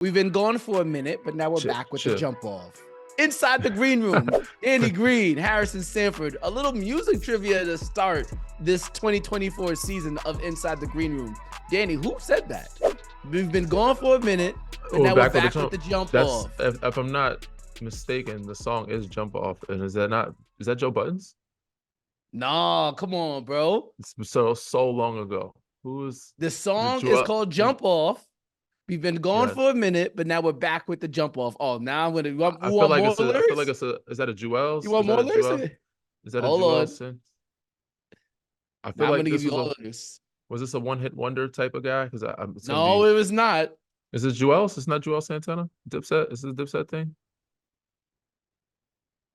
We've been gone for a minute, but now we're back with the Chill. jump off. Inside the green room, Danny Green, Harrison Sanford, a little music trivia to start this 2024 season of Inside the Green Room. Danny, who said that? We've been gone for a minute, but now we're back with the jump off. If I'm not mistaken, the song is Jump Off. And is that Joe Buttons? No, come on, bro. It's so long ago. The song is called Jump Off. We've been gone for a minute, but now we're back with the jump off. Oh, now I'm gonna. I feel like it's a. Is that a Jewel's? You want more lyrics? Is that a Jewel's? I feel like this was this a one-hit wonder type of guy? Because no, it was not. Is this Jewel's? It's not Jewel Santana. Dipset. Is this a Dipset thing?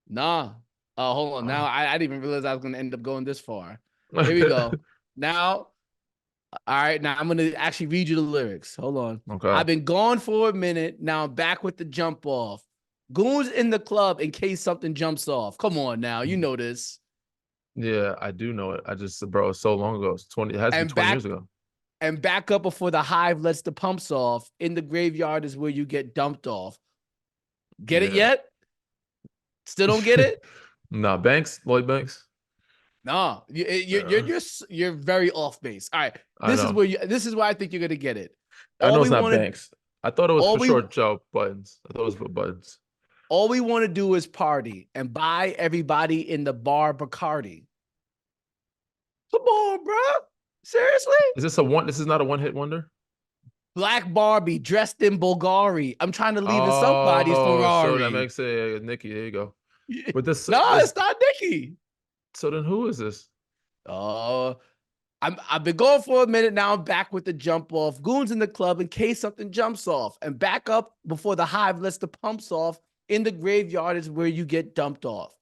Nah. Hold on. Now I didn't even realize I was gonna end up going this far. Here we go. Now. All right, now I'm going to actually read you the lyrics. Hold on. Okay. I've been gone for a minute. Now I'm back with the jump off. Goons in the club in case something jumps off. Come on now. You know this. Yeah, I do know it. Bro, it's so long ago. It has to be 20 years ago. And back up before the hive lets the pumps off. In the graveyard is where you get dumped off. Get it yet? Still don't get it? Nah, Lloyd Banks. No, you're very off base. All right, this is where I think you're gonna get it. I know it's not Banks. I thought it was for sure Joe Buttons. I thought it was for Buttons. All we want to do is party and buy everybody in the bar Bacardi. Come on, bro. Seriously? This is not a one-hit wonder? Black Barbie dressed in Bulgari. I'm trying to leave in somebody's Ferrari. So that makes it Nikki. There you go. But it's not Nikki. So then who is this? I've been going for a minute. Now I'm back with the jump off. Goons in the club in case something jumps off. And back up before the hive lets the pumps off. In the graveyard is where you get dumped off.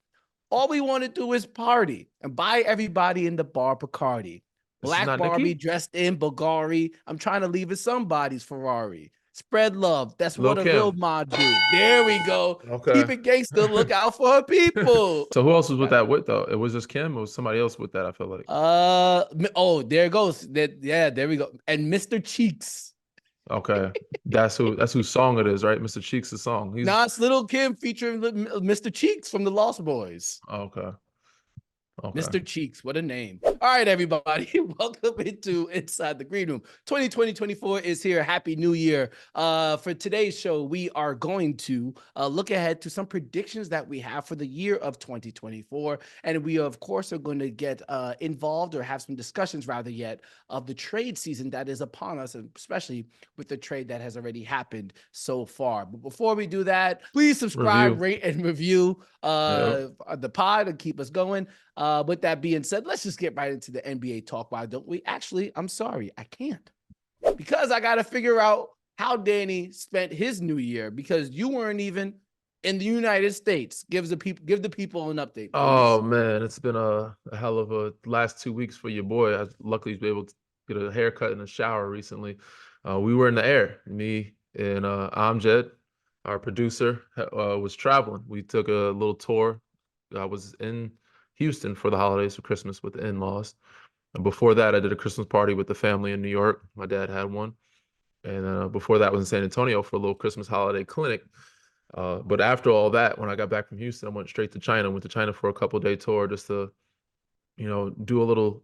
All we want to do is party and buy everybody in the bar Bacardi. Black Barbie dressed in Bulgari. I'm trying to leave it somebody's Ferrari. Spread love. That's what a real mod do. There we go. Okay. Keep it gangster. Look out for her people. So who else was with that though? It was just Kim or was somebody else with that, I feel like. There it goes. There we go. And Mr. Cheeks. Okay. That's whose song it is, right? Mr. Cheeks' song. It's Little Kim featuring Mr. Cheeks from the Lost Boys. Okay. Mr. Cheeks, what a name. All right, everybody. Welcome into Inside the Green Room. 2024 is here. Happy New Year. For today's show, we are going to look ahead to some predictions that we have for the year of 2024. And we, of course, are going to get involved or have some discussions, rather yet, of the trade season that is upon us, and especially with the trade that has already happened so far. But before we do that, please subscribe, rate, and review the pod and keep us going. With that being said, let's just get right into the NBA talk. Why don't we? Actually, I'm sorry, I can't. Because I got to figure out how Danny spent his new year, because you weren't even in the United States. Give the people an update, please. Oh, man, it's been a hell of a last 2 weeks for your boy. I luckily was able to get a haircut and a shower recently. We were in the air. Me and Amjad, our producer, was traveling. We took a little tour. I was in Houston for the holidays, for Christmas with the in-laws. And before that, I did a Christmas party with the family in New York. My dad had one. And before that, I was in San Antonio for a little Christmas holiday clinic. But after all that, when I got back from Houston, I went straight to China. Went to China for a couple-day tour just to, do a little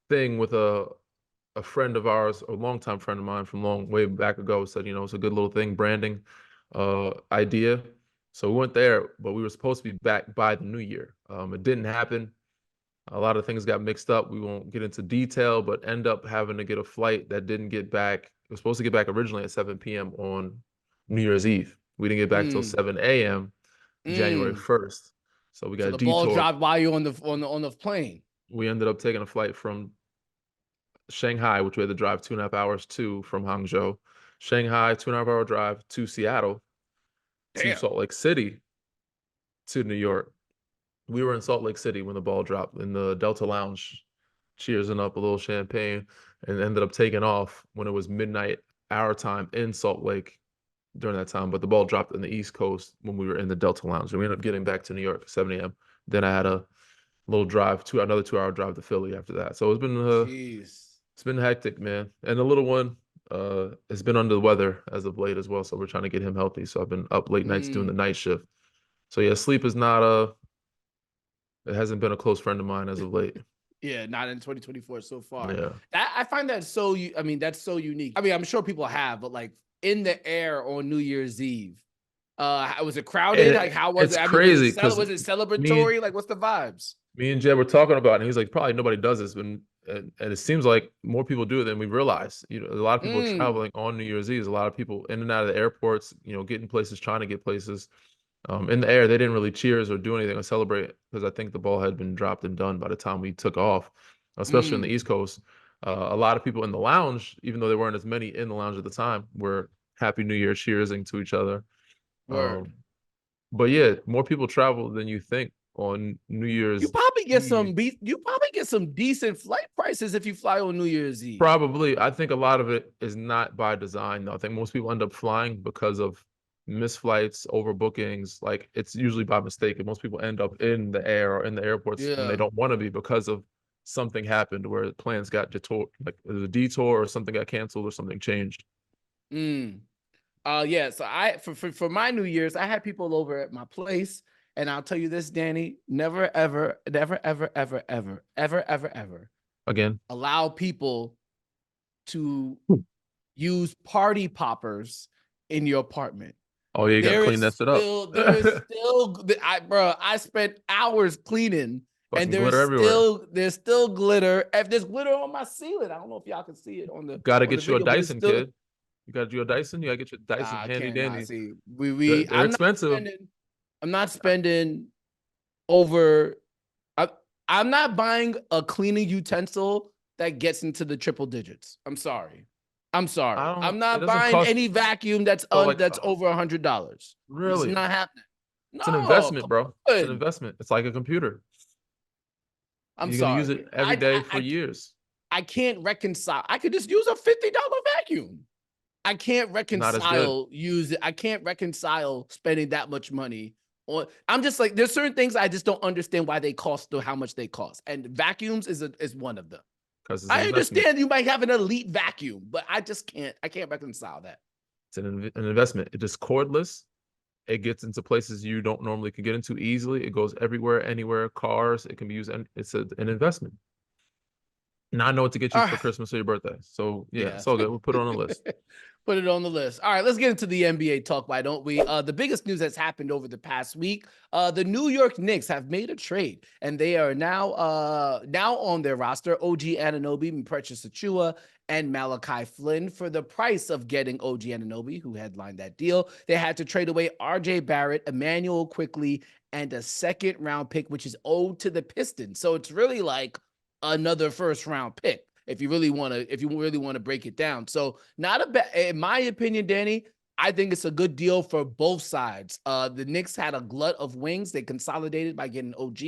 thing with a friend of ours, a longtime friend of mine from long way back ago. Said, it's a good little thing, branding idea. So we went there, but we were supposed to be back by the new year. It didn't happen. A lot of things got mixed up. We won't get into detail, but end up having to get a flight that didn't get back. It was supposed to get back originally at 7 p.m. on New Year's Eve. We didn't get back till 7 a.m. January 1st. So we got a detour. The ball dropped while you on the plane. We ended up taking a flight from Shanghai, which we had to drive 2.5 hours from Hangzhou. Shanghai, 2.5 hour drive to Seattle. To Salt Lake City, to New York. We were in Salt Lake City when the ball dropped in the Delta Lounge, cheersing up a little champagne, and ended up taking off when it was midnight our time in Salt Lake during that time. But the ball dropped in the East Coast when we were in the Delta Lounge. And we ended up getting back to New York at 7 a.m. Then I had a little drive, another 2 hour drive to Philly after that. So it's been hectic, man. And the little one, has been under the weather as of late as well. So we're trying to get him healthy. So I've been up late nights doing the night shift. So yeah, sleep is not it hasn't been a close friend of mine as of late. Yeah, not in 2024 so far. Yeah. I find that so, I mean, that's so unique. I mean, I'm sure people have, but like in the air on New Year's Eve, was it crowded? Like, how was it's it? I mean, crazy because was it celebratory? Like, what's the vibes? me and Jed were talking about it, and he was like, probably nobody does this, and it seems like more people do it than we realize. You know, a lot of people traveling on New Year's Eve, a lot of people in and out of the airports, you know, getting places, trying to get places. In the air, they didn't really cheers or do anything or celebrate because I think the ball had been dropped and done by the time we took off, especially on the East Coast. A lot of people in the lounge, even though there weren't as many in the lounge at the time, were Happy New Year cheersing to each other. But yeah, more people travel than you think on New Year's. You probably get some decent flight prices if you fly on New Year's Eve. Probably. I think a lot of it is not by design, though. I think most people end up flying because of missed flights, overbookings. Like it's usually by mistake, and most people end up in the air or in the airports and they don't want to be because of something happened where plans got detoured, like a detour or something got canceled or something changed. Yeah. So for my New Year's, I had people over at my place, and I'll tell you this, Danny, never ever Again, allow people to use party poppers in your apartment. Oh, yeah, you got to clean that shit up. There is still, I spent hours cleaning, Fucking and there's still glitter. If there's glitter on my ceiling, I don't know if y'all can see it on the. Got to get you a Dyson, kid. You got you a Dyson. You got to get your Dyson handy dandy. See, they're expensive. I'm not spending over. I'm not buying a cleaning utensil that gets into the triple digits. I'm sorry. I'm not buying any vacuum that's over $100. Really? It's not happening. It's an investment, bro. It's an investment. It's like a computer. You're gonna use it every day for years. I can't reconcile. I could just use a $50 vacuum. I can't reconcile I can't reconcile spending that much money on. I'm just like, there's certain things I just don't understand why they cost or how much they cost, and vacuums is one of them. I understand you might have an elite vacuum, but I can't reconcile that. It's an investment. It is cordless. It gets into places you don't normally can get into easily. It goes everywhere, anywhere, cars. It can be used, and it's an investment. Now I know what to get you for Christmas or your birthday. So yeah, it's all good. We'll put it on the list. Put it on the list. All right, let's get into the NBA talk, why don't we? The biggest news that's happened over the past week, the New York Knicks have made a trade, and they are now on their roster OG Anunoby, Precious Achiuwa, and Malachi Flynn. For the price of getting OG Anunoby, who headlined that deal, they had to trade away RJ Barrett, Emmanuel Quickly, and a second-round pick, which is owed to the Pistons. So it's really like another first-round pick. If you really want to break it down. So not a bad, in my opinion, Danny, I think it's a good deal for both sides. The Knicks had a glut of wings. They consolidated by getting OG,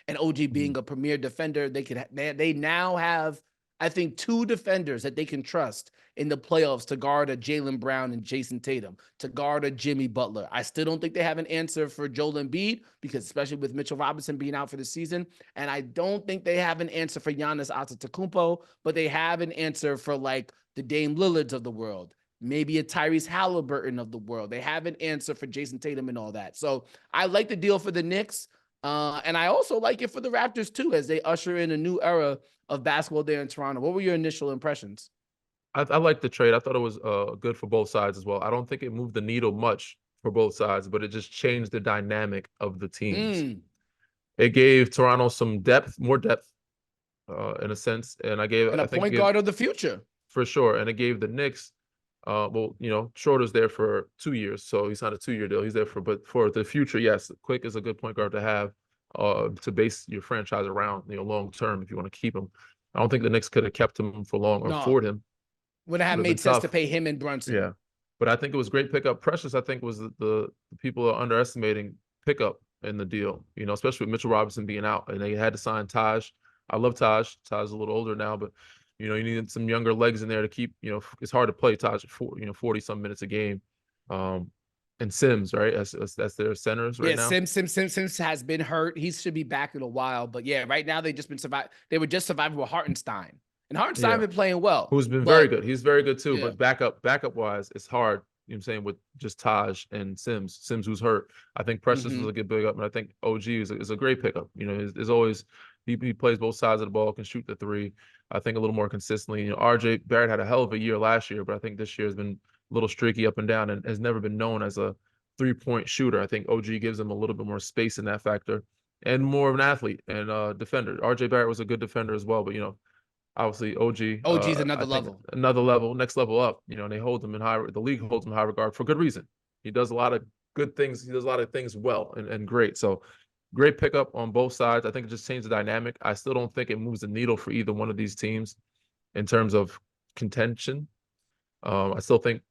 and OG being a premier defender. They now have, I think, 2 defenders that they can trust in the playoffs to guard a Jaylen Brown and Jason Tatum, to guard a Jimmy Butler. I still don't think they have an answer for Joel Embiid, because especially with Mitchell Robinson being out for the season. And I don't think they have an answer for Giannis Antetokounmpo, but they have an answer for like the Dame Lillards of the world, maybe a Tyrese Halliburton of the world. They have an answer for Jason Tatum and all that. So I like the deal for the Knicks. And I also like it for the Raptors too, as they usher in a new era of basketball there in Toronto. What were your initial impressions? I like the trade. I thought it was good for both sides as well. I don't think it moved the needle much for both sides, but it just changed the dynamic of the teams. It gave Toronto some more depth, in a sense, and I think point guard of the future for sure. And it gave the Knicks, well, you know, Schroeder's there for 2 years, so he's not a 2-year deal. He's there but for the future, yes, Quick is a good point guard to have to base your franchise around, you know, long term if you want to keep him. I don't think the Knicks could have kept him for long or afford him. Would have made sense to pay him and Brunson. Yeah, but I think it was great pickup. Precious, I think, was the people are underestimating pickup in the deal. You know, especially with Mitchell Robinson being out, and they had to sign Taj. I love Taj. Taj is a little older now, but you know, you needed some younger legs in there to keep. You know, it's hard to play Taj at 40-some minutes a game. And Sims, right? That's their centers right now. Sims has been hurt. He should be back in a while, but yeah, right now they were just surviving with Hartenstein. And Hartenstein been playing well. Who's been very good. He's very good too. But backup wise, it's hard. You know what I'm saying, with just Taj and Sims, who's hurt. I think Precious was a good pickup, and I think OG is a great pickup. You know, is always he plays both sides of the ball, can shoot the three. I think a little more consistently. You know, RJ Barrett had a hell of a year last year, but I think this year has been a little streaky up and down, and has never been known as a 3-point shooter. I think OG gives him a little bit more space in that factor, and more of an athlete and defender. RJ Barrett was a good defender as well, but you know, obviously OG's another level. Another level, next level up. You know, and they hold him in high. The league holds him in high regard for good reason. He does a lot of good things. He does a lot of things well and great. So great pickup on both sides. I think it just changed the dynamic. I still don't think it moves the needle for either one of these teams in terms of contention. I still think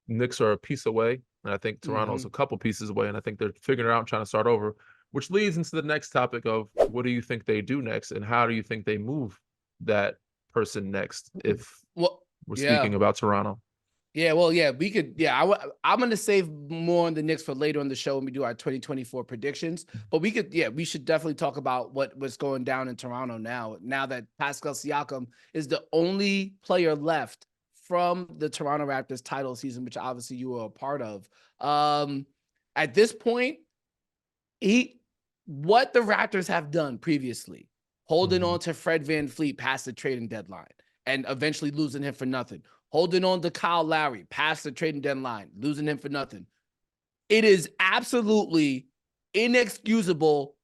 Knicks are a piece away, and I think Toronto's a couple pieces away, and I think they're figuring it out and trying to start over, which leads into the next topic of what do you think they do next, and how do you think they move that person next, if we're speaking about Toronto. We could. I'm going to save more on the Knicks for later on the show when we do our 2024 predictions. But we should definitely talk about what's going down in Toronto now that Pascal Siakam is the only player left from the Toronto Raptors title season, which obviously you were a part of. At this point, what the Raptors have done previously, holding on to Fred VanVleet past the trading deadline and eventually losing him for nothing. Holding on to Kyle Lowry past the trading deadline, losing him for nothing. It is absolutely inexcusable,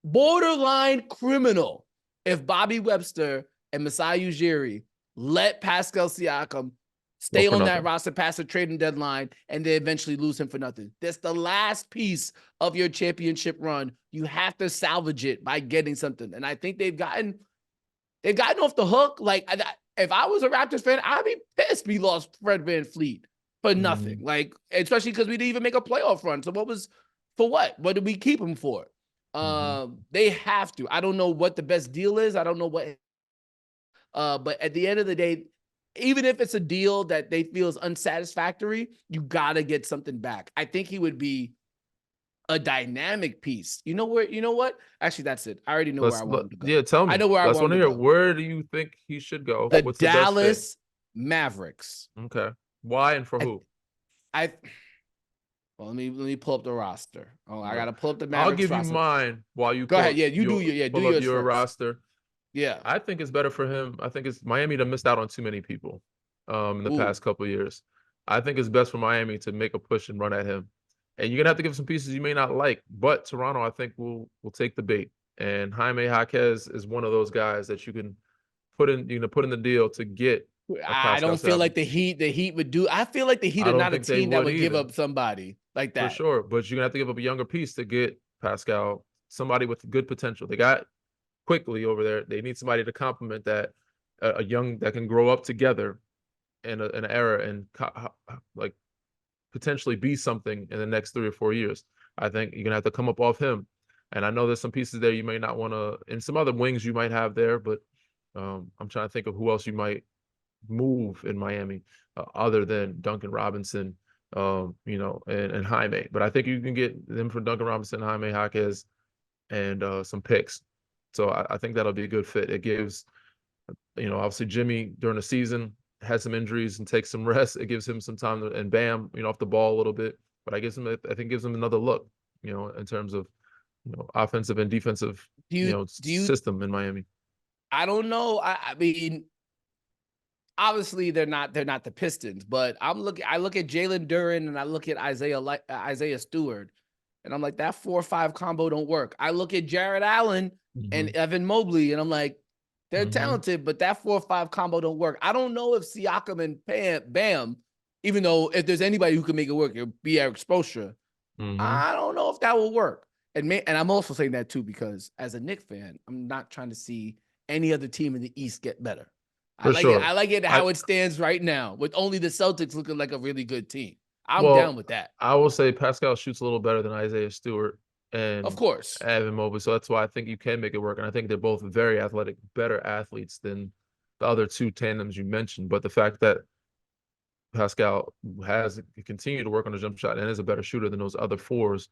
borderline criminal if Bobby Webster and Masai Ujiri let Pascal Siakam stay on that roster past the trading deadline and they eventually lose him for nothing. That's the last piece of your championship run. You have to salvage it by getting something. And I think they've gotten off the hook. Like, if I was a Raptors fan, I'd be pissed we lost Fred VanVleet for nothing. Like, especially because we didn't even make a playoff run. So for what? What did we keep him for? They have to. I don't know what the best deal is. I don't know what. But at the end of the day, even if it's a deal that they feel is unsatisfactory, you got to get something back. I think he would be a dynamic piece. You know what? Actually, that's it. I already know where I want him to go. Yeah, tell me. I know where I want to hear. go. Where do you think he should go? What's Dallas Mavericks. Okay. Why and for who? Well, let me pull up the roster. I gotta pull up the Mavericks. I'll give roster. you mine while you go ahead. Yeah, you do your roster. Yeah, I think it's better for him. I think it's Miami to missed out on too many people in the past couple of years. I think it's best for Miami to make a push and run at him. And you're gonna have to give some pieces you may not like, but Toronto, I think, will take the bait. And Jaime Jaquez is one of those guys that you can put in the deal to get. I don't feel like the Heat would do. I feel like the Heat are not a team that would give up somebody like that. For sure, but you're gonna have to give up a younger piece to get Pascal, somebody with good potential. They got quickly over there. They need somebody to complement that, a young that can grow up together in an era and like potentially be something in the next 3 or 4 years. I think you're gonna have to come up off him. And I know there's some pieces there you may not want to, and some other wings you might have there, but I'm trying to think of who else you might move in Miami other than Duncan Robinson, and Jaime. But I think you can get them for Duncan Robinson, Jaime Jaquez, and some picks. So I think that'll be a good fit. It gives, obviously Jimmy during the season had some injuries and takes some rest. It gives him some time and Bam, off the ball a little bit. But I think it gives him another look, in terms of, offensive and defensive, system in Miami. I don't know. I mean, obviously they're not the Pistons, but I look at Jalen Duren and I look at Isaiah Stewart, and I'm like, that 4-5 combo don't work. I look at Jared Allen and Evan Mobley, and I'm like, they're talented, but that 4-5 combo don't work. I don't know if Siakam and Bam, even though if there's anybody who can make it work, it'll be Eric Spoelstra. I don't know if that will work. And I'm also saying that too because as a Knicks fan, I'm not trying to see any other team in the East get better. I like it how it stands right now, with only the Celtics looking like a really good team. I'm down with that. I will say Pascal shoots a little better than Isaiah Stewart and, of course, Evan Mobley. So that's why I think you can make it work. And I think they're both very athletic, better athletes than the other two tandems you mentioned. But the fact that Pascal has continued to work on the jump shot and is a better shooter than those other fours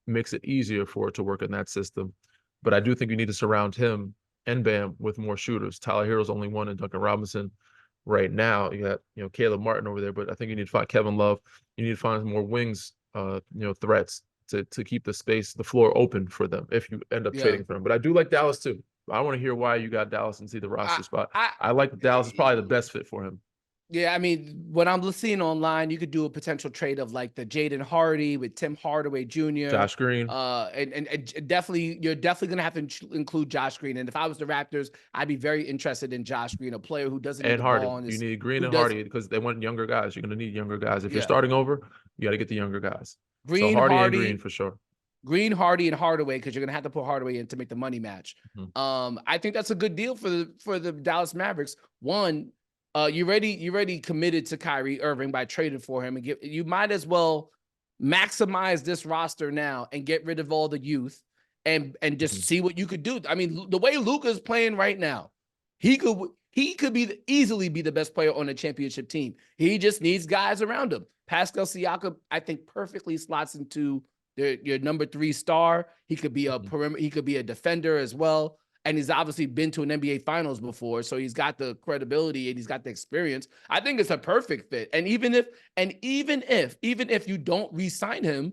makes it easier for it to work in that system. But I do think you need to surround him and Bam with more shooters. Tyler Hero's only one, and Duncan Robinson right now. You got, Caleb Martin over there, but I think you need to find Kevin Love. You need to find more wings, threats to keep the floor open for them if you end up Yeah. trading for them. But I do like Dallas too. I want to hear why you got Dallas and see the roster spot. I, I like Dallas is probably the best fit for him. Yeah, I mean, what I'm seeing online, you could do a potential trade of like the Jaden Hardy with Tim Hardaway Jr. Josh Green. And definitely, you're definitely going to have to include Josh Green. And if I was the Raptors, I'd be very interested in Josh Green, a player who doesn't need the Hardy. ball. You need Green and Hardy because they want younger guys. You're going to need younger guys. If you're starting over, you got to get the younger guys. Green, so Hardy and Green for sure. Green, Hardy, and Hardaway, because you're gonna have to put Hardaway in to make the money match. I think that's a good deal for the Dallas Mavericks. One, you already committed to Kyrie Irving by trading for him, and you might as well maximize this roster now and get rid of all the youth and just see what you could do. I mean, the way Luka's playing right now, he could easily be the best player on a championship team. He just needs guys around him. Pascal Siakam, I think, perfectly slots into your number 3 star. He could be a perimeter. He could be a defender as well. And he's obviously been to an NBA Finals before, so he's got the credibility and he's got the experience. I think it's a perfect fit. And even if you don't re-sign him,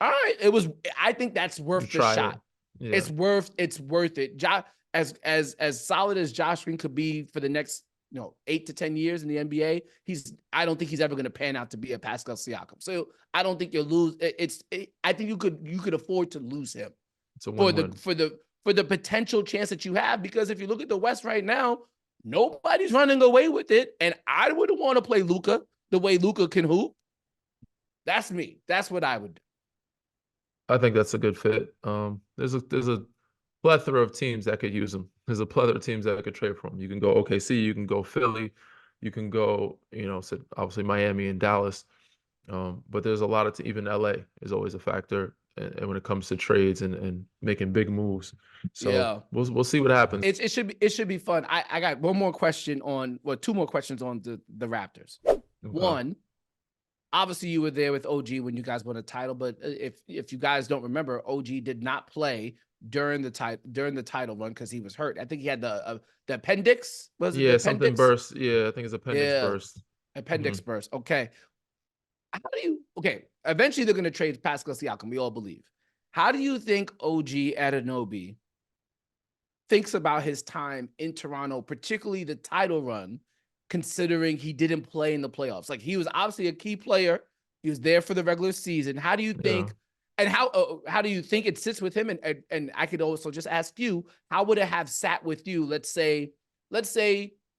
all right, I think that's worth the shot. Yeah. It's worth it. As solid as Josh Green could be for the next 8 to 10 years in the NBA, I don't think he's ever going to pan out to be a Pascal Siakam. So I don't think you'll lose. I think you could afford to lose him for the potential chance that you have, because if you look at the West right now, nobody's running away with it, and I wouldn't want to play Luka the way Luka can hoop. That's me. That's what I would do. I think that's a good fit. There's a plethora of teams that could use him. There's a plethora of teams that could trade for him. You can go OKC, you can go Philly, you can go, obviously Miami and Dallas. But there's a lot of even LA is always a factor, and when it comes to trades and making big moves. So yeah, we'll see what happens. It should be fun. I got one more question two more questions on the Raptors. Okay. One, obviously you were there with OG when you guys won a title, but if you guys don't remember, OG did not play during the title run because he was hurt. I think he had the appendix. Was it? Yeah, something burst. Yeah, I think it's appendix burst. Appendix burst. Okay. Eventually they're going to trade Pascal Siakam, we all believe. How do you think OG Anunoby thinks about his time in Toronto, particularly the title run, considering he didn't play in the playoffs? Like, he was obviously a key player. He was there for the regular season. How do you think, and how do you think it sits with him? And I could also just ask you, how would it have sat with you? Let's say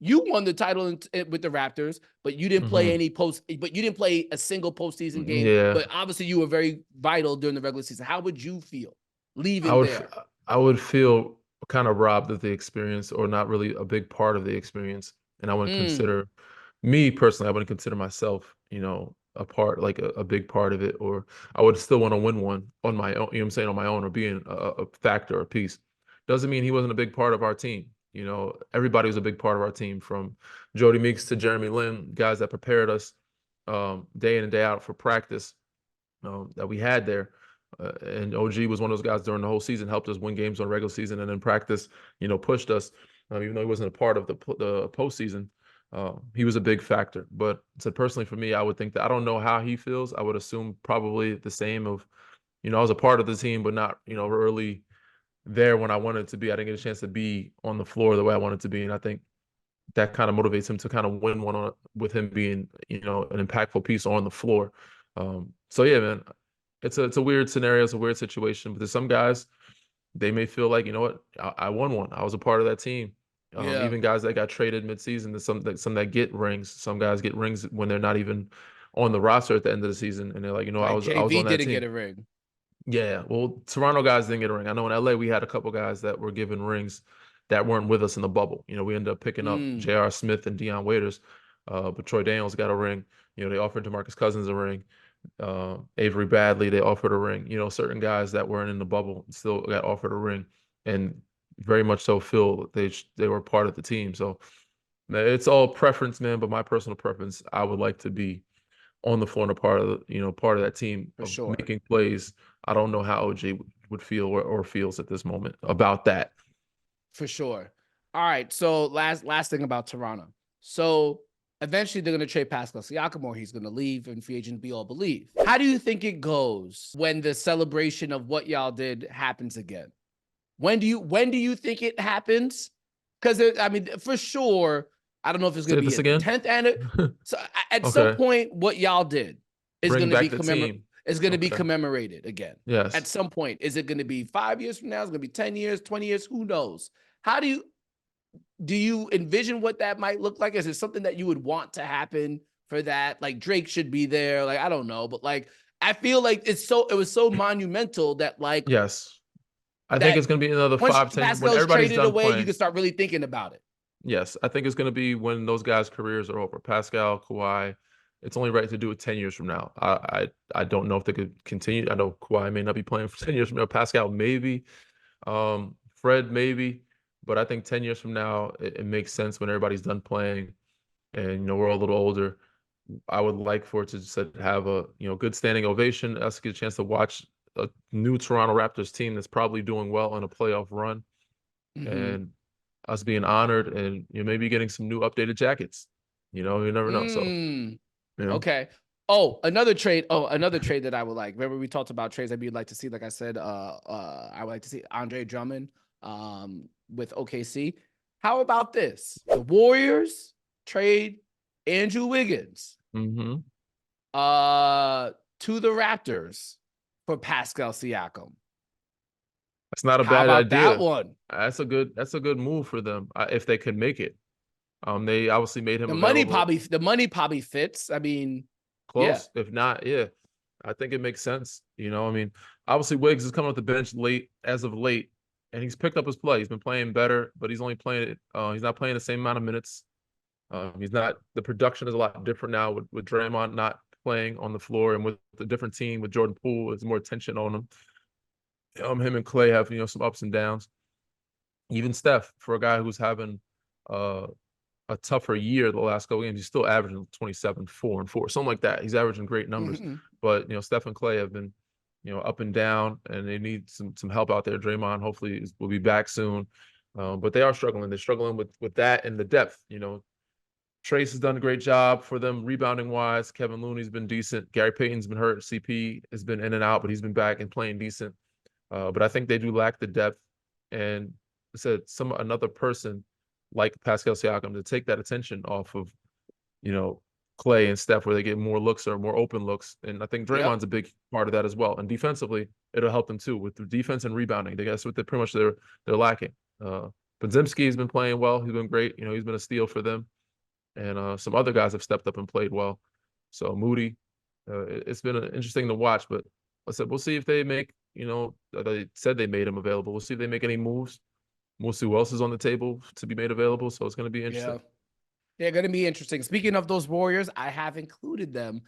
you won the title with the Raptors, but you didn't play but you didn't play a single postseason game. Yeah. But obviously you were very vital during the regular season. How would you feel leaving there? I would feel kind of robbed of the experience, or not really a big part of the experience. And I wouldn't consider, me personally, I wouldn't consider myself, a part, like a big part of it, or I would still want to win one on my own, on my own, or being a factor or piece. Doesn't mean he wasn't a big part of our team. Everybody was a big part of our team, from Jody Meeks to Jeremy Lin, guys that prepared us day in and day out for practice that we had there. And OG was one of those guys during the whole season, helped us win games on regular season, and in practice, pushed us. Even though he wasn't a part of the postseason, he was a big factor. But personally for me, I would think that, I don't know how he feels. I would assume probably the same of, I was a part of the team, but not, really there when I wanted to be. I didn't get a chance to be on the floor the way I wanted to be. And I think that kind of motivates him to kind of win one with him being, an impactful piece on the floor. So yeah, man, it's a weird scenario. It's a weird situation, but there's some guys, they may feel like, I won one. I was a part of that team. Even guys that got traded midseason, some that get rings. Some guys get rings when they're not even on the roster at the end of the season, and they're like, I was on that team. Didn't get a ring. Yeah, well, Toronto guys didn't get a ring. I know in LA we had a couple guys that were given rings that weren't with us in the bubble. We ended up picking up J.R. Smith and Dion Waiters, but Troy Daniels got a ring. They offered DeMarcus Cousins a ring. Avery Bradley, they offered a ring. Certain guys that weren't in the bubble still got offered a ring, and very much so feel they were part of the team. So it's all preference, man. But my personal preference, I would like to be on the floor and a part of that team, for sure, making plays. I don't know how OG would feel or feels at this moment about that. For sure. All right. So last thing about Toronto. So eventually they're going to trade Pascal Siakam, or he's going to leave in free agent, we all believe. How do you think it goes when the celebration of what y'all did happens again? When do you think it happens? Because I mean, for sure, I don't know if it's going to be a again? 10th and so at some Okay. point, what y'all did is Bring going to back be the team. going to be Okay. commemorated again. Yes. At some point, is it going to be 5 years from now? Is it going to be 10 years, 20 years? Who knows? How do you envision what that might look like? Is it something that you would want to happen for that? Like Drake should be there. Like, I don't know, but like, I feel like it was so monumental that like, Yes. I think that it's going to be another once 5, 10 when Pascal's everybody's traded done away, you playing. can start really thinking about it. Yes, I think it's going to be when those guys' careers are over. Pascal, Kawhi, it's only right to do it 10 years from now. I don't know if they could continue. I know Kawhi may not be playing for 10 years from now. Pascal, maybe. Fred, maybe. But I think 10 years from now, it makes sense when everybody's done playing and, we're all a little older. I would like for it to just have a, good standing ovation. Us get a chance to watch a new Toronto Raptors team that's probably doing well on a playoff run. And us being honored and maybe getting some new updated jackets. You never know. So okay. Oh, another trade that I would like. Remember we talked about trades I'd like to see. Like I said, I would like to see Andre Drummond with OKC. How about this? The Warriors trade Andrew Wiggins to the Raptors for Pascal Siakam. That's not a How bad about idea. that one? That's a good move for them if they could make it. They obviously made him the available. money probably fits. I mean, Close. Yeah. If not, yeah, I think it makes sense. I mean, obviously Wiggs is coming off the bench as of late, and he's picked up his play. He's been playing better, but he's only playing. He's not playing the same amount of minutes. He's not. The production is a lot different now with Draymond not playing on the floor, and with the different team with Jordan Poole, there's more attention on him. Him and Clay have some ups and downs. Even Steph, for a guy who's having a tougher year the last couple games, he's still averaging 27, 4 and 4, something like that. He's averaging great numbers. But Steph and Clay have been up and down, and they need some help out there. Draymond hopefully will be back soon, but they are struggling. They're struggling with that and the depth. Trace has done a great job for them rebounding wise. Kevin Looney's been decent. Gary Payton's been hurt. CP has been in and out, but he's been back and playing decent. But I think they do lack the depth, and I said another person like Pascal Siakam to take that attention off of, Clay and Steph, where they get more looks or more open looks. And I think Draymond's a big part of that as well. And defensively, it'll help them too with the defense and rebounding. That's what pretty much they're lacking. Podziemski has been playing well. He's been great. He's been a steal for them. And some other guys have stepped up and played well. So Moody, it's been interesting to watch. But I said we'll see if they make. They said they made him available. We'll see if they make any moves. We'll see who else is on the table to be made available. So it's going to be interesting. They're going to be interesting. Speaking of those Warriors, I have included them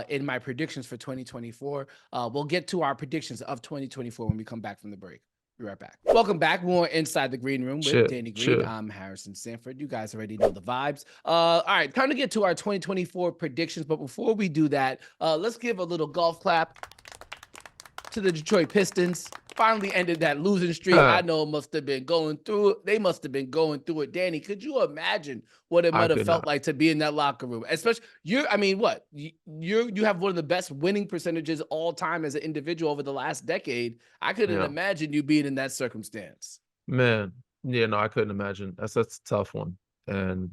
in my predictions for 2024. We'll get to our predictions of 2024 when we come back from the break. Be right back. Welcome back. More Inside the Green Room with Danny Green. I'm Harrison Sanford. You guys already know the vibes. All right, time to get to our 2024 predictions. But before we do that, let's give a little golf clap to the Detroit Pistons. Finally ended that losing streak. I know it must have been going through it. They must have been going through it. Danny, could you imagine what it might have felt like to be in that locker room? Especially you have one of the best winning percentages all time as an individual over the last decade. I couldn't imagine you being in that circumstance. Man, I couldn't imagine. That's a tough one. And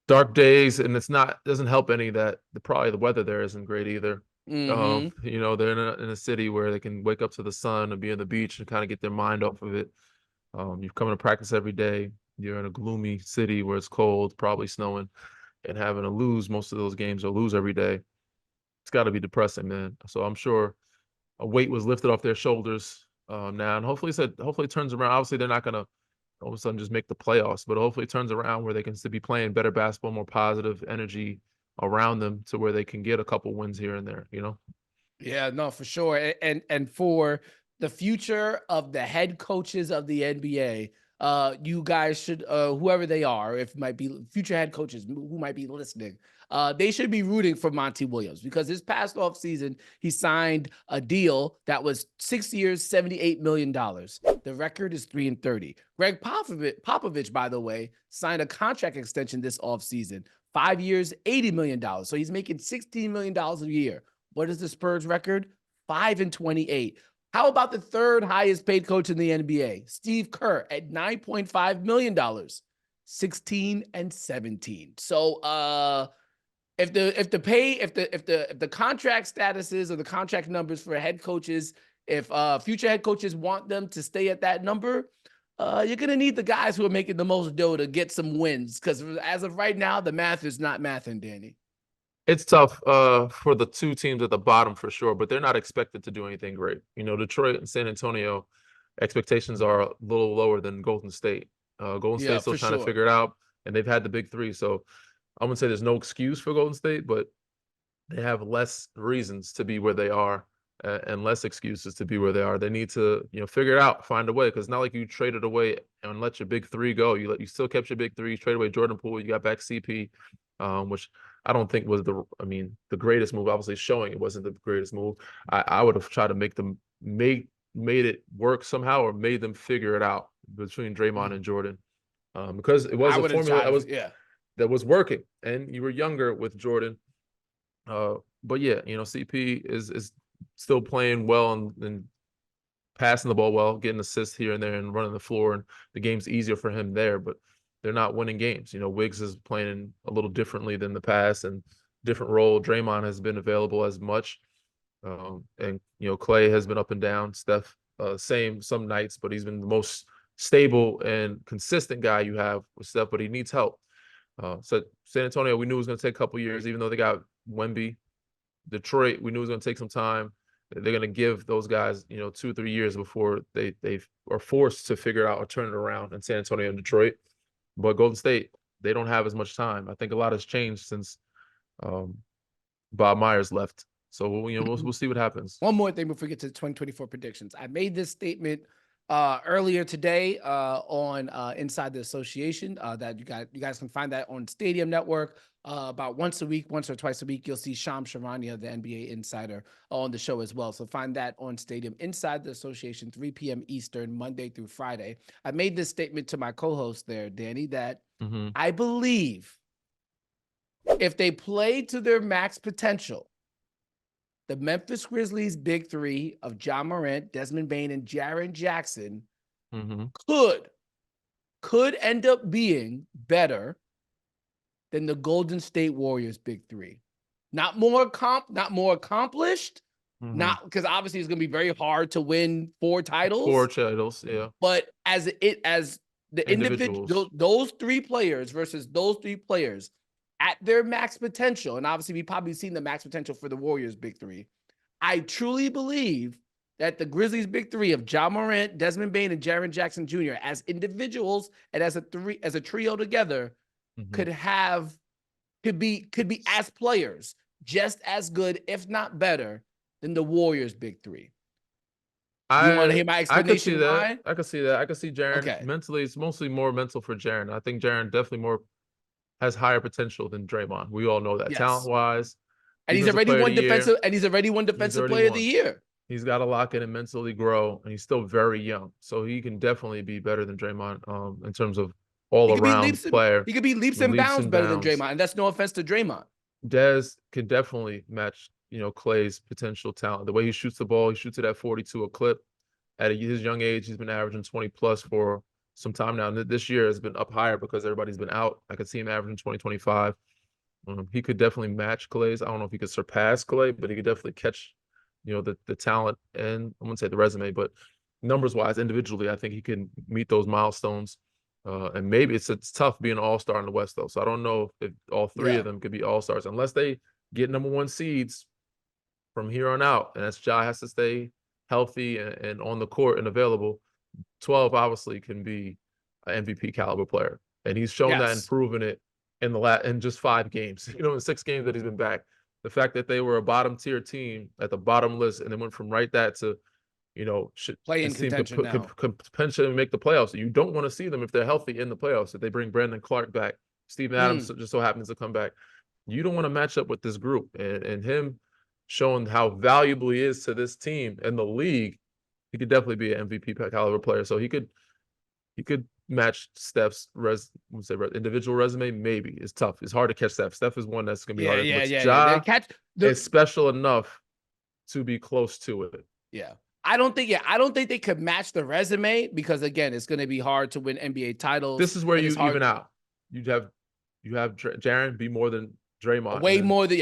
dark days, and doesn't help any that probably the weather there isn't great either. They're in a city where they can wake up to the sun and be on the beach and kind of get their mind off of it. You're coming to practice every day. You're in a gloomy city where it's cold, probably snowing, and having to lose most of those games or lose every day. It's got to be depressing, man. So I'm sure a weight was lifted off their shoulders now, and hopefully it turns around. Obviously, they're not going to all of a sudden just make the playoffs, but hopefully it turns around where they can still be playing better basketball, more positive energy around them to where they can get a couple wins here and there, Yeah, no, for sure. And for the future of the head coaches of the NBA, you guys should, whoever they are, if it might be future head coaches who might be listening, they should be rooting for Monty Williams because this past offseason, he signed a deal that was 6 years, $78 million. The record is 3-30. Greg Popovich, by the way, signed a contract extension this offseason, 5 years, $80 million. So he's making $16 million a year. What is the Spurs record? 5-28. How about the third highest paid coach in the NBA, Steve Kerr, at $9.5 million, 16-17. So if the contract statuses or the contract numbers for head coaches, if future head coaches want them to stay at that number, you're gonna need the guys who are making the most dough to get some wins. Because as of right now, the math is not mathing, Danny. It's tough for the two teams at the bottom for sure, but they're not expected to do anything great. You know, Detroit and San Antonio, expectations are a little lower than Golden State. Golden State's still trying to figure it out, and they've had the big three. So I wouldn't say there's no excuse for Golden State, but they have less reasons to be where they are and less excuses to be where they are. They need to, figure it out, find a way, because it's not like you traded away and let your big three go. You still kept your big three. You traded away Jordan Poole. You got back CP, which I don't think was the greatest move. Obviously, showing it wasn't the greatest move. I would have tried to make them made it work somehow, or made them figure it out between Draymond and Jordan, because it was a formula that was working, and you were younger with Jordan. But yeah, CP is still playing well and passing the ball well, getting assists here and there, and running the floor, and the game's easier for him there. But they're not winning games. Wiggs is playing a little differently than the past, and different role. Draymond has been available as much, and Clay has been up and down. Steph, same some nights, but he's been the most stable and consistent guy you have with Steph. But he needs help. So San Antonio, we knew it was going to take a couple years, even though they got Wemby. Detroit, we knew it was going to take some time. They're going to give those guys, 2 or 3 years before they are forced to figure it out or turn it around in San Antonio and Detroit. But Golden State, they don't have as much time. I think a lot has changed since Bob Myers left. So we'll see what happens. One more thing before we get to the 2024 predictions. I made this statement earlier today on Inside the Association that you guys can find that on Stadium Network. About once or twice a week, you'll see Sham Sharania, the NBA insider, on the show as well. So find that on Stadium Inside the Association, 3 p.m. Eastern, Monday through Friday. I made this statement to my co-host there, Danny, that I believe if they play to their max potential, the Memphis Grizzlies' big three of Ja Morant, Desmond Bane, and Jaren Jackson could end up being better than the Golden State Warriors' big three. Not more accomplished, not because obviously it's going to be very hard to win 4 titles. 4 titles, yeah. But as the individual, those 3 players versus those 3 players at their max potential, and obviously we've probably seen the max potential for the Warriors' big three. I truly believe that the Grizzlies' big three of Ja Morant, Desmond Bane, and Jaren Jackson Jr. as individuals and as a trio together could be as players just as good, if not better, than the Warriors' big three. You want to hear my explanation? I could see that. I could see Jaren mentally. It's mostly more mental for Jaren. I think Jaren definitely has higher potential than Draymond. We all know that, talent-wise. And he's already won defensive. And he's already won defensive player of the year. He's got to lock in and mentally grow, and he's still very young, so he can definitely be better than Draymond in terms of all-around player. He could be leaps and bounds better than Draymond, and that's no offense to Draymond. Dez can definitely match, Clay's potential talent. The way he shoots the ball, he shoots it at 42 a clip. At his young age, he's been averaging 20 plus for some time now. And this year has been up higher because everybody's been out. I could see him averaging 20, 25. He could definitely match Clay's. I don't know if he could surpass Clay, but he could definitely catch, the talent, and I wouldn't say the resume, but numbers wise, individually, I think he can meet those milestones. And maybe it's tough being an all-star in the West, though. So I don't know if all 3 of them could be all-stars unless they get number 1 seeds from here on out. And that's Ja has to stay healthy and on the court and available. 12 obviously can be an MVP caliber player, and he's shown that and proven it in just 5 games. In 6 games that he's been back. The fact that they were a bottom tier team at the bottom list, and they went from that to should play in contention now. Could potentially make the playoffs. You don't want to see them if they're healthy in the playoffs. If they bring Brandon Clark back, Steven Adams just so happens to come back. you don't want to match up with this group. And him showing how valuable he is to this team and the league, he could definitely be an MVP caliber player. So he could match Steph's individual resume. Maybe it's tough. It's hard to catch Steph. Steph is one that's gonna be harder. But Ja is special enough to be close to it. Yeah. I don't think they could match the resume because again, it's going to be hard to win NBA titles. This is where you even out. You have Jaren be more than Draymond. Way more than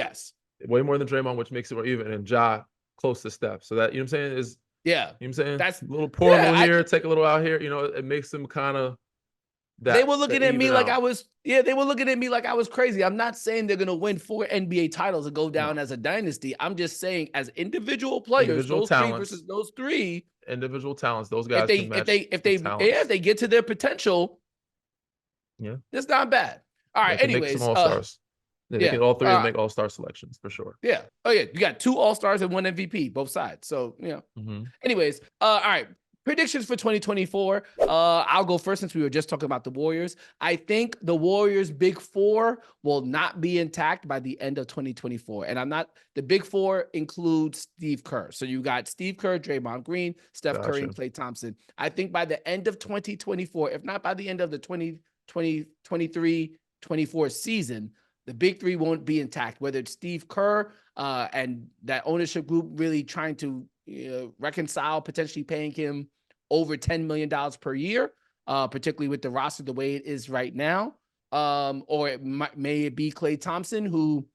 Draymond, which makes it more even, and Ja close to Steph. So that, you know what I'm saying, is you know what I'm saying? That's a little pour a little here, take a little out here. You know, it makes them kind of they were looking at me like I was crazy. I'm not saying they're gonna win 4 NBA titles and go down as a dynasty. I'm just saying as individual players, those talents, 3 versus those 3 individual talents, those guys if they get to their potential, it's not bad. All right, anyways, make some all-stars. They can all 3 make all-star selections for sure. Yeah. Oh yeah, you got 2 all-stars and 1 MVP, both sides. So anyways, all right. Predictions for 2024. I'll go first since we were just talking about the Warriors. I think the Warriors' big 4 will not be intact by the end of 2024. And the big 4 includes Steve Kerr. So you got Steve Kerr, Draymond Green, Steph Curry, and Klay Thompson. I think by the end of 2024, if not by the end of the 2023-24 season, the big 3 won't be intact, whether it's Steve Kerr and that ownership group really trying to reconcile potentially paying him over $10 million per year, particularly with the roster the way it is right now. Or may it be Klay Thompson, who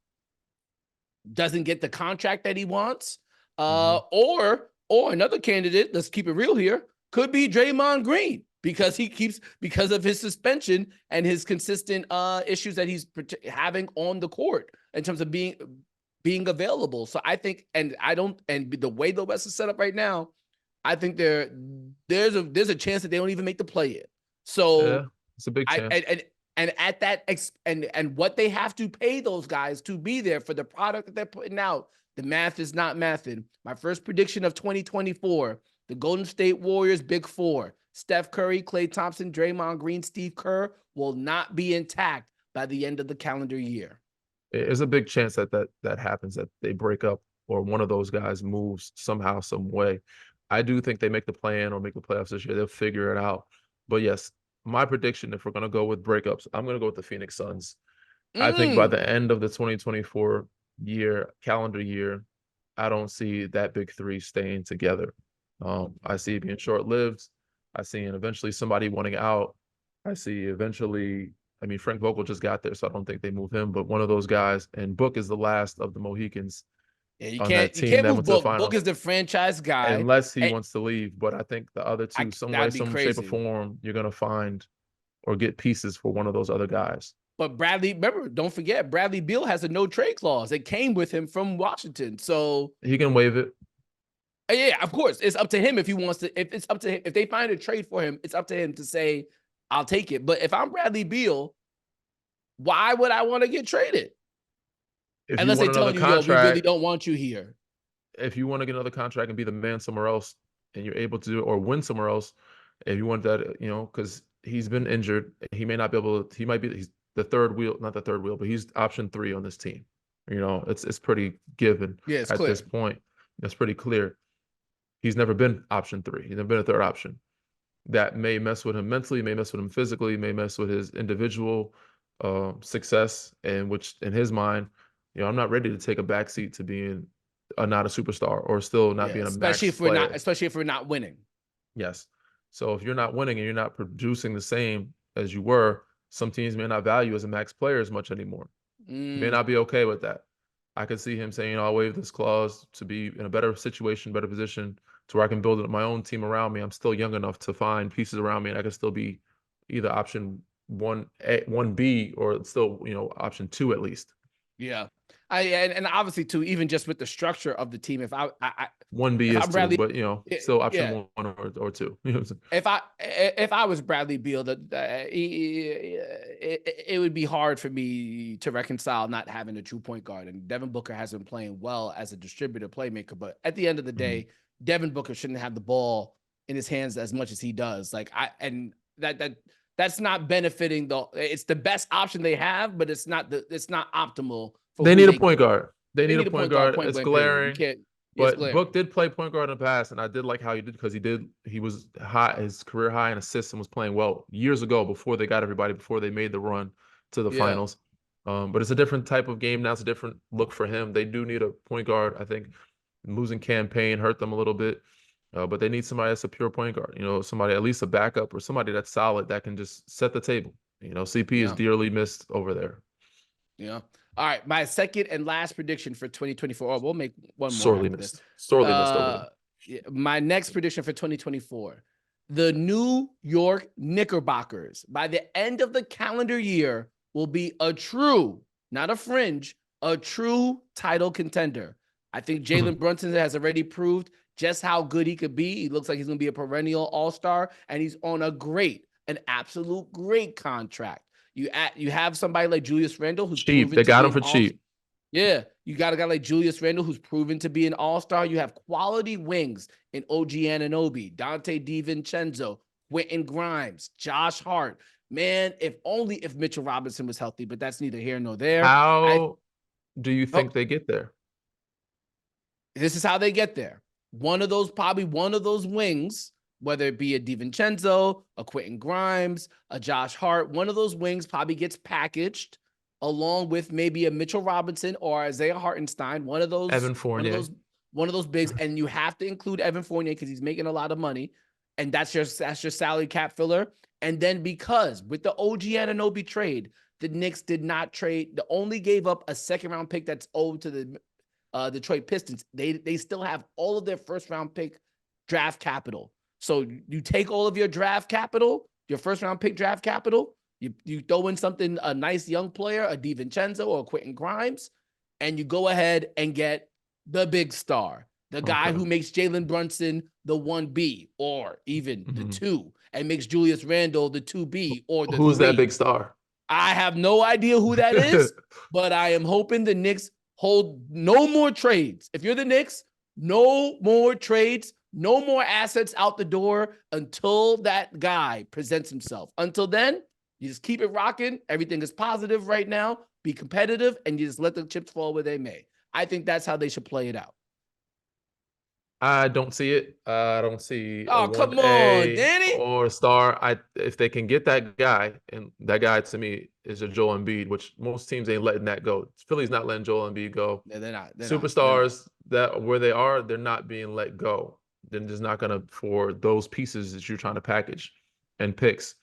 doesn't get the contract that he wants. Or another candidate, let's keep it real here, could be Draymond Green, because of his suspension and his consistent issues that he's having on the court in terms of being available. So I think, and the way the West is set up right now, I think there's a chance that they don't even make the play-in. So it's a big chance. And at that and what they have to pay those guys to be there for the product that they're putting out, the math is not mathing. My first prediction of 2024, the Golden State Warriors big 4, Steph Curry, Klay Thompson, Draymond Green, Steve Kerr, will not be intact by the end of the calendar year. There's a big chance that happens, that they break up or one of those guys moves somehow, some way. I do think they make the play-in or make the playoffs this year. They'll figure it out. But yes, my prediction, if we're going to go with breakups, I'm going to go with the Phoenix Suns. I think by the end of the 2024 calendar year, I don't see that big 3 staying together. I see it being short-lived. I see eventually somebody wanting out. I see eventually, Frank Vogel just got there, so I don't think they move him. But one of those guys, and Book is the last of the Mohicans. Yeah, you can't move Book. Book is the franchise guy. Unless he wants to leave. But I think the other 2, some way, some shape or form, you're going to find or get pieces for one of those other guys. But don't forget, Bradley Beal has a no-trade clause. It came with him from Washington. So he can waive it. Yeah, of course. It's up to him if he wants to. If it's up to him, if they find a trade for him, it's up to him to say, I'll take it. But if I'm Bradley Beal, why would I want to get traded? Unless they tell you, we really don't want you here. If you want to get another contract and be the man somewhere else, and you're able to do it, or win somewhere else, if you want that, because he's been injured, he may not be able to. He's the third wheel, not the third wheel, but he's option 3 on this team. It's pretty given at this point. It's pretty clear. He's never been option 3. He's never been a third option. That may mess with him mentally, may mess with him physically, may mess with his individual success, and which in his mind, I'm not ready to take a backseat to being not a superstar or still not being a max player. Especially if we're not winning. Yes. So if you're not winning and you're not producing the same as you were, some teams may not value as a max player as much anymore. May not be okay with that. I could see him saying, I'll waive this clause to be in a better situation, better position to where I can build my own team around me. I'm still young enough to find pieces around me, and I can still be either option 1B or still, option 2 at least. Yeah. And obviously too, even just with the structure of the team, if I 1B is Bradley, 2, but still option 1 or 2. If I was Bradley Beal, it would be hard for me to reconcile not having a true point guard. And Devin Booker has been playing well as a distributor playmaker, but at the end of the day, Devin Booker shouldn't have the ball in his hands as much as he does. That's not benefiting it's the best option they have, but it's not optimal for They who need a they point guard. They they need a need a point point guard, guard. point It's blank period. You glaring. can't. It's But glaring. Book did play point guard in the past, and I did like how he did because he was high, his career high in assists and was playing well years ago before they got everybody, before they made the run to the Yeah. finals. But it's a different type of game now. It's a different look for him. They do need a point guard. I think losing campaign hurt them a little bit, but they need somebody that's a pure point guard. Somebody at least a backup or somebody that's solid that can just set the table. CP is dearly missed over there. Yeah. All right. My second and last prediction for 2024. Oh, we'll make one more Sorely after missed. this. Sorely missed over there. My next prediction for 2024. The New York Knickerbockers, by the end of the calendar year, will be a true, not a fringe, a true title contender. I think Jalen Brunson has already proved just how good he could be. He looks like he's going to be a perennial all-star, and he's on an absolute great contract. You have somebody like Julius Randle who's cheap. Proven they to got be him for cheap. Yeah, you got a guy like Julius Randle who's proven to be an all-star. You have quality wings in OG Anunoby, Dante DiVincenzo, Quentin Grimes, Josh Hart. Man, if Mitchell Robinson was healthy, but that's neither here nor there. How do you think they get there? This is how they get there. Probably one of those wings, whether it be a DiVincenzo, a Quentin Grimes, a Josh Hart, one of those wings probably gets packaged along with maybe a Mitchell Robinson or Isaiah Hartenstein, one of those Evan Fournier. One of those bigs, and you have to include Evan Fournier because he's making a lot of money, and that's your salary cap filler. And then because with the OG Anunoby trade, the Knicks did not trade. They only gave up a second-round pick that's owed to the Detroit Pistons. They still have all of their first-round pick draft capital. So you take all of your draft capital, your first-round pick draft capital, you throw in a nice young player, a DiVincenzo or a Quentin Grimes, and you go ahead and get the big star, the guy who makes Jalen Brunson the 1B or even the 2, and makes Julius Randle the 2B or the 3. Who's that big star? I have no idea who that is, but I am hoping the Knicks hold no more trades. If you're the Knicks, no more trades, no more assets out the door until that guy presents himself. Until then, you just keep it rocking. Everything is positive right now. Be competitive, and you just let the chips fall where they may. I think that's how they should play it out. I don't see it. I don't see a come on, Danny. Or a star. If they can get that guy, and that guy to me is a Joel Embiid, which most teams ain't letting that go. Philly's not letting Joel Embiid go. Yeah, they're not. Superstars that where they are, they're not being let go. They're just not gonna for those pieces that you're trying to package and picks.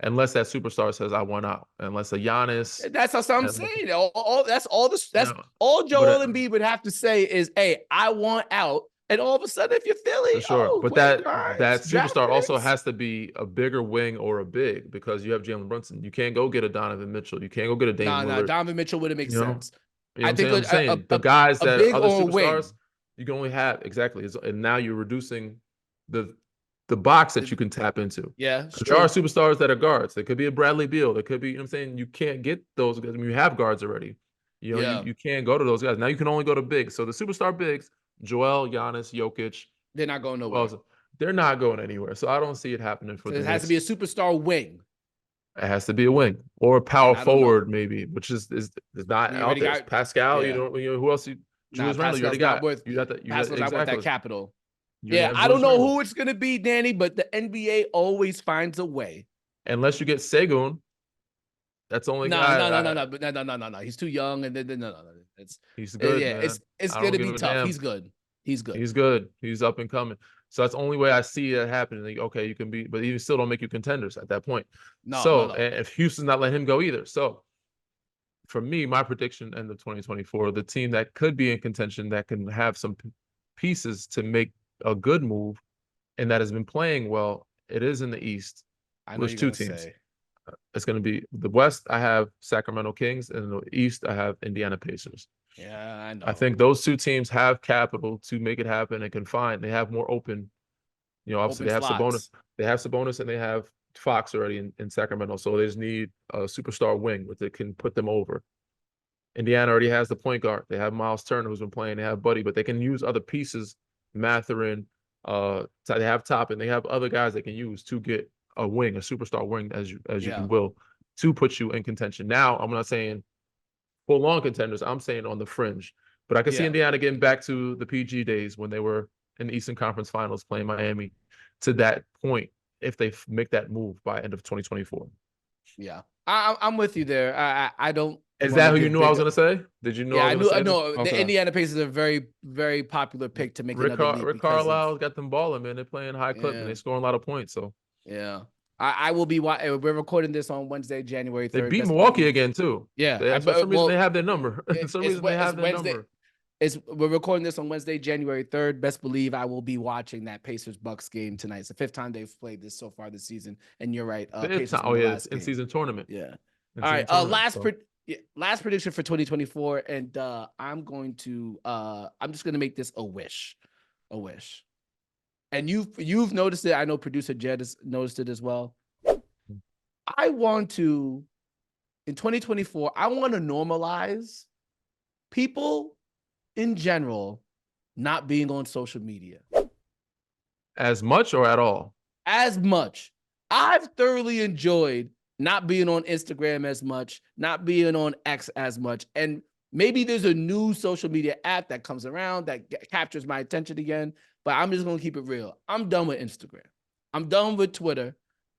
Unless that superstar says I want out, unless a Giannis. That's what I'm saying. That's all Joel Embiid would have to say is, "Hey, I want out." And all of a sudden, if you're Philly, for sure. But that superstar also has to be a bigger wing or a big because you have Jalen Brunson. You can't go get a Donovan Mitchell. You can't go get a Dame Lillard. Donovan Mitchell wouldn't make sense. I think I'm saying the guys that other superstars you can only have exactly, and now you're reducing the box that you can tap into. Yeah, there are superstars that are guards. There could be a Bradley Beal. There could be, I'm saying, you can't get those guys. I mean, you have guards already. You can't go to those guys. Now you can only go to bigs. So the superstar bigs, Joel, Giannis, Jokic. They're not going nowhere. They're not going anywhere. So I don't see it happening for the Knicks. It has to be a superstar wing. It has to be a wing or a power forward, maybe, which is not out there. Pascal, who else? Julius Randle, you already got. Pascal's not worth that capital. I don't know who it's going to be, Danny, but the NBA always finds a way. Unless you get Segun, that's only guy. No. He's too young, and no. He's good. Yeah, it's going to be tough. He's good. He's good. He's up and coming. So that's the only way I see it happening. Like, okay, you can be, but you still don't make you contenders at that point. No. And if Houston's not letting him go either. So for me, my prediction end of 2024, the team that could be in contention that can have some pieces to make a good move and that has been playing well, it is in the East. There's two teams. It's going to be the West. I have Sacramento Kings, and in the East, I have Indiana Pacers. Yeah, I know. I think those two teams have capital to make it happen and can find. They have more open. Obviously they have Sabonis. They have Sabonis and they have Fox already in Sacramento. So they just need a superstar wing that can put them over. Indiana already has the point guard. They have Miles Turner who's been playing. They have Buddy, but they can use other pieces. Mathurin, they have Toppin. They have other guys they can use to get a wing, a superstar wing, as you will, to put you in contention. Now, I'm not saying full-on contenders. I'm saying on the fringe. But I can see Indiana getting back to the PG days when they were in the Eastern Conference Finals playing Miami to that point if they make that move by end of 2024. Yeah, I'm with you there. I don't. Is that who you knew I was going to say? Did you know Yeah, I was going to say I know. Okay. The Indiana Pacers are a very, very popular pick to make another leap. Rick Carlisle's got them balling, man. They're playing high clip and they're scoring a lot of points. So yeah, I will be. We're recording this on Wednesday, January 3rd. They beat Milwaukee again too. Yeah, for some reason they have their number. For some reason they have their Wednesday, number. We're recording this on Wednesday, January 3rd. Best believe I will be watching that Pacers-Bucks game tonight. It's the 5th time they've played this so far this season. And you're right. Pacers it's in-season tournament. Yeah. All right. Last prediction for 2024. And I'm just going to make this a wish. And you've noticed it. I know producer Jed has noticed it as well. I want to, in 2024, I want to normalize people in general not being on social media. As much or at all? As much. I've thoroughly enjoyed not being on Instagram as much, not being on X as much. And maybe there's a new social media app that comes around that captures my attention again, but I'm just going to keep it real. I'm done with Instagram. I'm done with Twitter.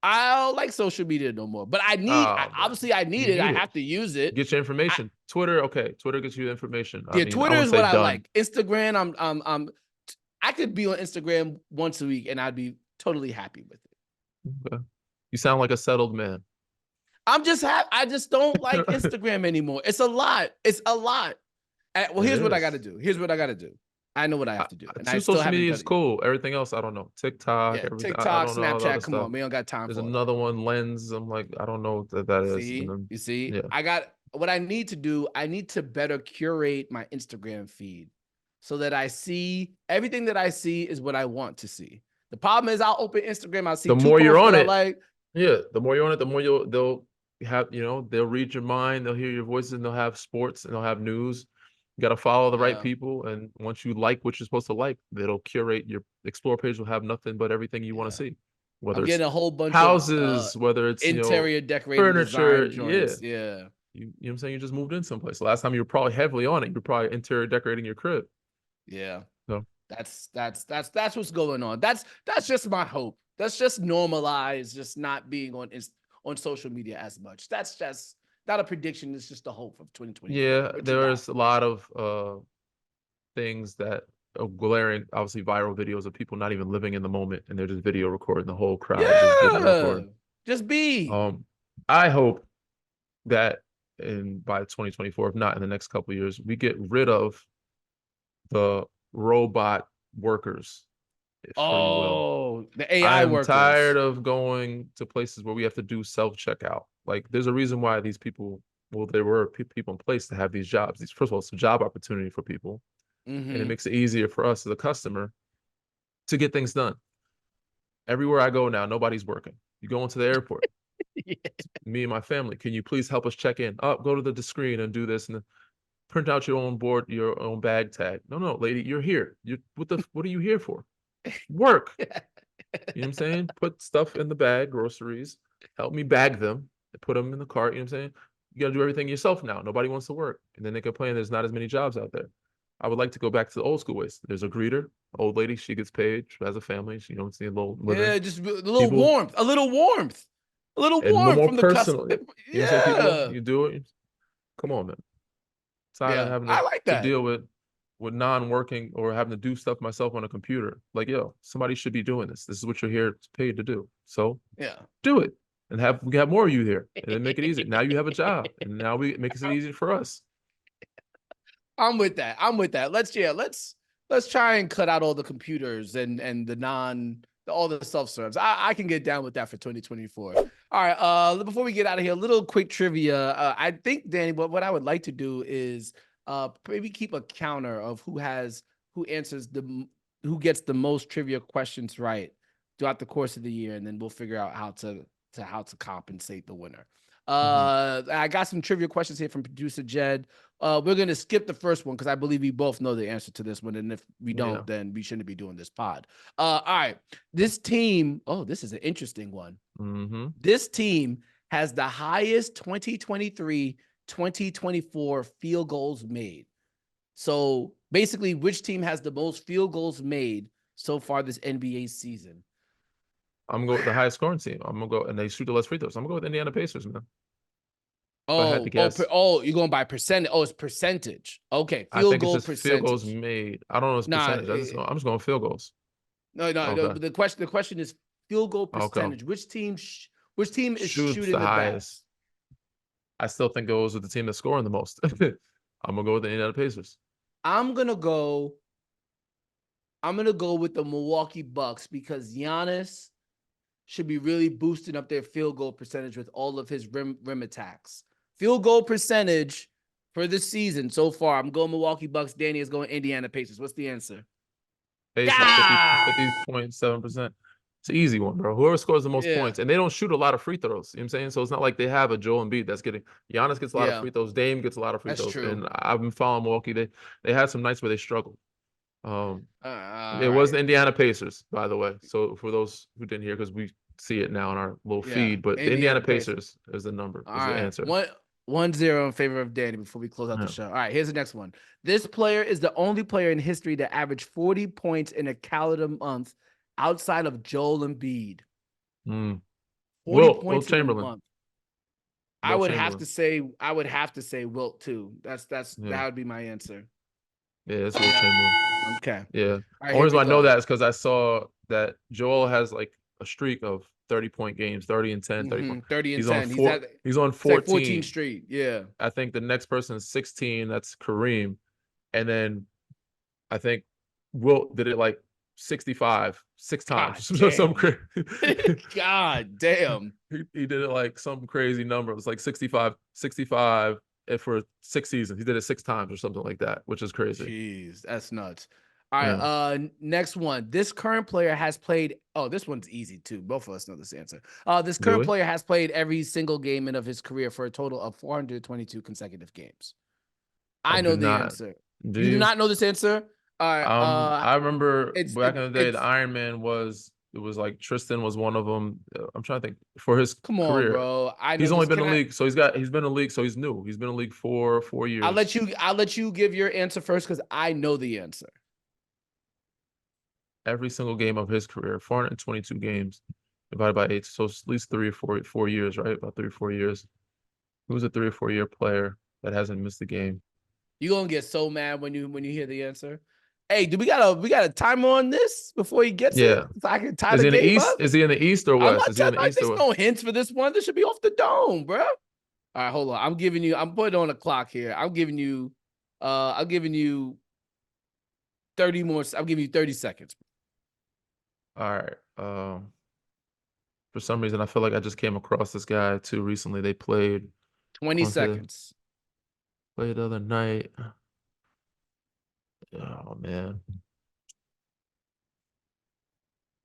I don't like social media no more, but I need, I need it. I have to use it. Get your information. Twitter gets you the information. Yeah, Twitter is what I like. Instagram, I could be on Instagram once a week and I'd be totally happy with it. Okay. You sound like a settled man. I'm just happy. I just don't like Instagram anymore. It's a lot. Well, here's what I got to do. I know what I have to do. And social media is cool. Everything else, I don't know. TikTok, TikTok, Snapchat. Come on, we don't got time. There's another one, Lens. I'm like, I don't know what that is. You see, what I need to do. I need to better curate my Instagram feed so that I see everything that I see is what I want to see. The problem is, I'll open Instagram. I'll see the more you're on it. The more you're on it, the more they'll have. They'll read your mind. They'll hear your voices, and they'll have sports, and they'll have news. You got to follow the right people, and once you like what you're supposed to like, it'll curate your Explore page. Will have nothing but everything you want to see. Whether I'm getting a whole bunch houses, of whether it's interior decorating, furniture, joints. You know what I'm saying? You just moved in someplace. Last time you were probably heavily on it. You were probably interior decorating your crib. Yeah. So that's what's going on. That's just my hope. That's just normalize just not being on social media as much. That's just not a prediction. It's just a hope of 2020. Yeah, there's a lot of things that are glaring, obviously viral videos of people not even living in the moment, and they're just video recording the whole crowd. Just be. I hope that by 2024, if not in the next couple of years, we get rid of the robot workers. The AI workers. I'm tired of going to places where we have to do self-checkout. Like, there's a reason why these people, there were people in place to have these jobs. First of all, it's a job opportunity for people. And it makes it easier for us as a customer to get things done. Everywhere I go now, nobody's working. You go into the airport, me and my family, can you please help us check in? Go to the screen and do this, and then print out your own bag tag. No, lady, you're here. What are you here for? Work. You know what I'm saying? Put stuff in the bag, groceries, help me bag them, put them in the cart. You know what I'm saying? You got to do everything yourself now. Nobody wants to work. And then they complain there's not as many jobs out there. I would like to go back to the old school ways. There's a greeter, old lady, she gets paid, she has a family, she don't see a little living. Yeah, just a little warmth. A little warmth from the customer. Yeah. You do it. Come on, man. Tired of having to deal with non-working or having to do stuff myself on a computer. Like, somebody should be doing this. This is what you're here paid to do. So do it. And we have more of you here, and then make it easy. Now you have a job, and now we make it easy for us. I'm with that. Let's try and cut out all the computers and all the self-serves. I can get down with that for 2024. All right. Before we get out of here, a little quick trivia. I think, Danny, what I would like to do is maybe keep a counter of who gets the most trivia questions right throughout the course of the year, and then we'll figure out how to compensate the winner. I got some trivia questions here from producer Jed. We're going to skip the first one because I believe we both know the answer to this one. And if we don't, then we shouldn't be doing this pod. All right. This team. Oh, this is an interesting one. This team has the highest 2023 2024 field goals made. So basically, which team has the most field goals made so far this NBA season? I'm gonna go with the highest scoring team. I'm gonna go, and they shoot the less free throws. I'm gonna go with Indiana Pacers, man. If I had to guess, you're going by percentage. Oh, it's percentage. Okay, I field think it's goal just field goals percentage. made. I don't know, it's Nah, percentage. I'm just going field goals. no. Okay. But the question is field goal Okay. percentage. Which team is Shoots shooting the the highest. best? I still think it goes with the team that's scoring the most. I'm gonna go with the Indiana Pacers. I'm gonna go with the Milwaukee Bucks because Giannis should be really boosting up their field goal percentage with all of his rim attacks. Field goal percentage for the season so far. I'm going Milwaukee Bucks. Danny is going Indiana Pacers. What's the answer? Pacers, 50.7%. It's an easy one, bro. Whoever scores the most points, and they don't shoot a lot of free throws. You know what I'm saying? So it's not like they have a Joel Embiid that's getting. Giannis gets a lot of free throws. Dame gets a lot of free throws. True. And I've been following Milwaukee. They had some nights where they struggled. It was the right. Indiana Pacers, by the way. So for those who didn't hear, because we see it now in our little feed, but the Indiana Pacers is the number, is the answer. 1-0 in favor of Danny before we close out the show. All right, here's the next one. This player is the only player in history to average 40 points in a calendar month outside of Joel Embiid. 40 points in a month. I would have to say Wilt too. That would be my answer. Yeah, it's Wilt Chamberlain. Okay. Yeah. Right, only reason I know that is because I saw that Joel has like a streak of 30-point games, 30 and 10, 30 and 10. He's on 14. 14 straight. Yeah. I think the next person is 16. That's Kareem. And then I think Wilt did it like 65, 6 times. Some crazy. God damn. He did it like some crazy number. It was like 65 for 6 seasons. He did it 6 times or something like that, which is crazy. Jeez, that's nuts. All right, next one. This current player has played. Oh, this one's easy too. Both of us know this answer. This current player has played every single game of his career for a total of 422 consecutive games. I know the answer. You do not know this answer? All right. I remember back in the day, the Iron Man was. It was like Tristan was one of them. I'm trying to think for his career. Come on, bro. He's only been in the league, so he's been in the league, so he's new. He's been in the league for 4 years. I'll let you give your answer first because I know the answer. Every single game of his career, 422 games divided by 8, so it's at least 3 or 4 years, right? About 3 or 4 years. Who's a 3 or 4 year player that hasn't missed a game? You're gonna get so mad when you hear the answer. Hey, do we got a timer on this before he gets it? So I can tie the game up? Is he in the East or West? Is he in the East or West? There's no hints for this one. This should be off the dome, bro. All right, hold on. I'm putting on a clock here. I'm giving you 30 more. I'm giving you 30 seconds. All right. For some reason, I feel like I just came across this guy too recently. They played 20 seconds. Played the other night. Oh man.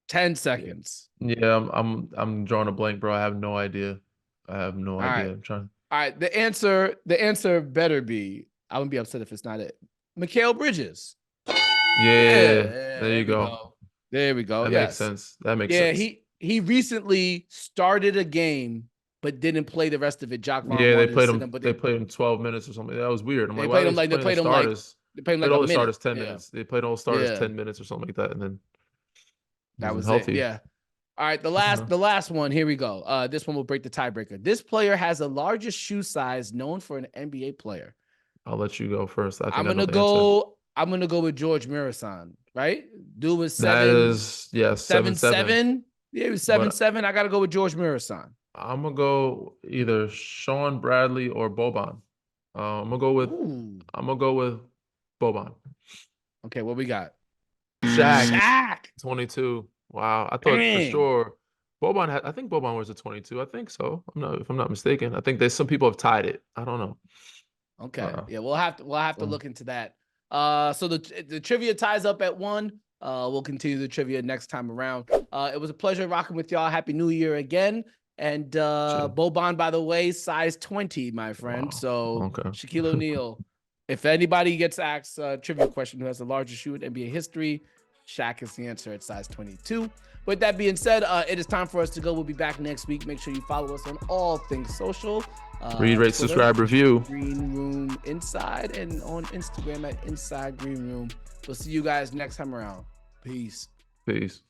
10 seconds. Yeah, I'm drawing a blank, bro. I have no idea. I'm trying. All right. The answer better be. I wouldn't be upset if it's not it. Mikal Bridges. Yeah. There you go. There we go. That makes sense. That makes sense. Yeah, he recently started a game but didn't play the rest of it. They played him. They played him 12 minutes or something. That was weird. They played him like all the starters 10 minutes. They played all starters 10 minutes or something like that, and then that was healthy. It. Yeah. All right, the last one. Here we go. This one will break the tiebreaker. This player has the largest shoe size known for an NBA player. I'll let you go first. I'm gonna go with George Mirasan. Right? Dude was 7. That is 7'7". Yeah, he was 7'7". I gotta go with George Mirasan. I'm gonna go either Sean Bradley or Boban. I'm gonna go with Boban. Okay, what we got? Shaq. 22. Wow, I thought for sure Boban had. I think Boban was a 22. I think so. If I'm not mistaken. I think some people have tied it. I don't know. Okay. Yeah, we'll have to look into that. So the trivia ties up at 1. We'll continue the trivia next time around. It was a pleasure rocking with y'all. Happy New Year again. And Boban, by the way, size 20, my friend. Wow. So Shaquille O'Neal. If anybody gets asked a trivia question who has the largest shoe in NBA history, Shaq is the answer at size 22. With that being said, it is time for us to go. We'll be back next week. Make sure you follow us on all things social. Read, rate, Twitter, subscribe, review. Green Room Inside, and on Instagram at Inside Green Room. We'll see you guys next time around. Peace. Peace.